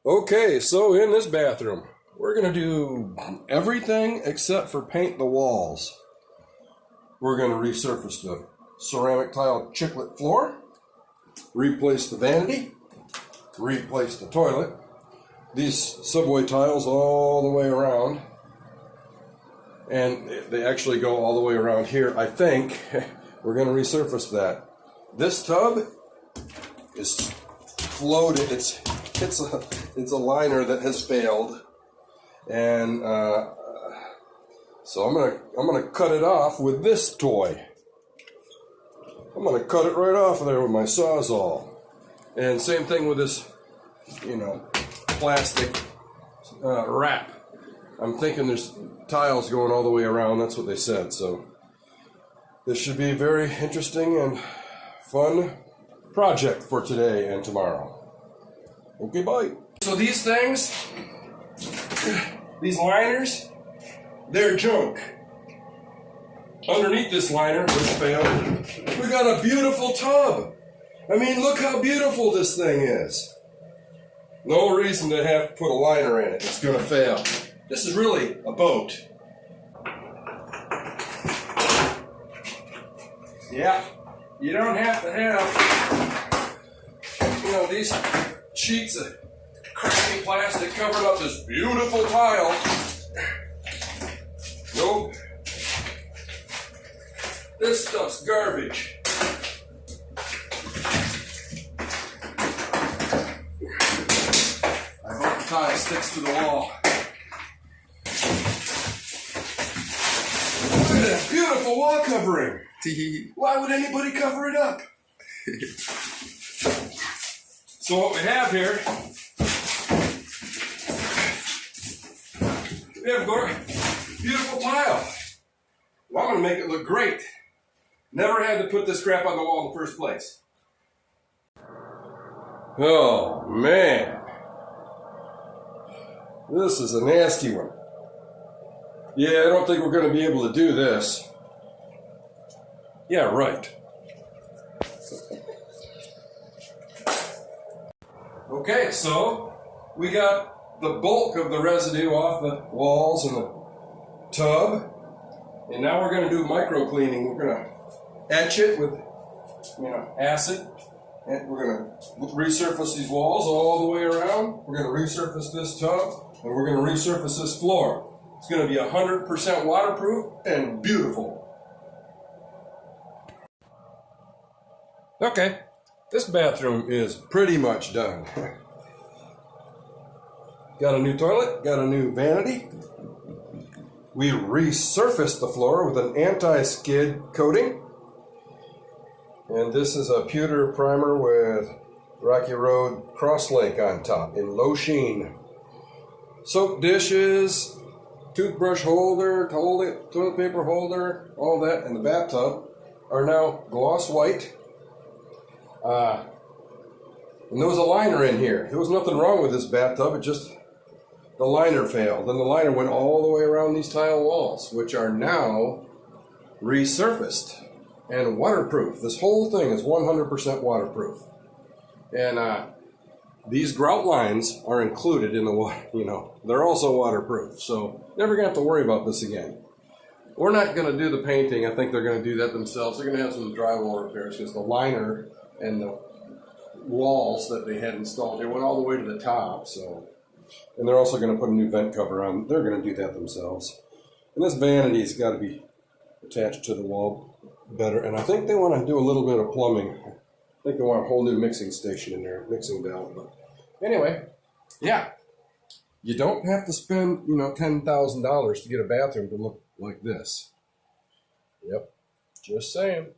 Okay, so in this bathroom, we're going to do everything except for paint the walls. We're going to resurface the ceramic tile chiclet floor, replace the vanity, replace the toilet, these subway tiles all the way around, and they actually go all the way around here, I think. We're going to resurface that. This tub is floated. It's a liner that has failed, and so I'm gonna cut it off with this toy. I'm gonna cut it right off of there with my Sawzall. And same thing with this, plastic wrap. I'm thinking there's tiles going all the way around. That's what they said. So this should be a very interesting and fun project for today and tomorrow. Okay, bye. So these things, these liners, they're junk. Underneath this liner, which failed, we got a beautiful tub. I mean, look how beautiful this thing is. No reason to have to put a liner in it. It's going to fail. This is really a boat. Yeah, you don't have to have, these sheets of crappy plastic covering up this beautiful tile. Nope. This stuff's garbage. I hope the tile sticks to the wall. Look at that beautiful wall covering. Why would anybody cover it up? So what we have here, we have a beautiful tile. Well, I'm going to make it look great. Never had to put this crap on the wall in the first place. Oh, man. This is a nasty one. Yeah, I don't think we're going to be able to do this. Yeah, right. Okay, so we got the bulk of the residue off the walls and the tub. And now we're going to do micro cleaning. We're going to etch it with, acid. And we're going to resurface these walls all the way around. We're going to resurface this tub. And we're going to resurface this floor. It's going to be 100% waterproof and beautiful. Okay, this bathroom is pretty much done. Got a new toilet, got a new vanity. We resurfaced the floor with an anti-skid coating. And this is a pewter primer with Rocky Road Crosslink on top in low sheen. Soap dishes, toothbrush holder, toilet paper holder, all that in the bathtub are now gloss white. And there was a liner in here. There was nothing wrong with this bathtub, it just, the liner failed. And the liner went all the way around these tile walls, which are now resurfaced and waterproof. This whole thing is 100% waterproof. And these grout lines are included in the water, they're also waterproof. So never gonna have to worry about this again. We're not gonna do the painting. I think they're gonna do that themselves. They're gonna have some drywall repairs because the liner and the walls that they had installed here went all the way to the top. So, and they're also going to put a new vent cover on. They're going to do that themselves. And this vanity's got to be attached to the wall better. And I think they want to do a little bit of plumbing. I think they want a whole new mixing station in there, mixing valve. But anyway, yeah, you don't have to spend $10,000 to get a bathroom to look like this. Yep, just saying.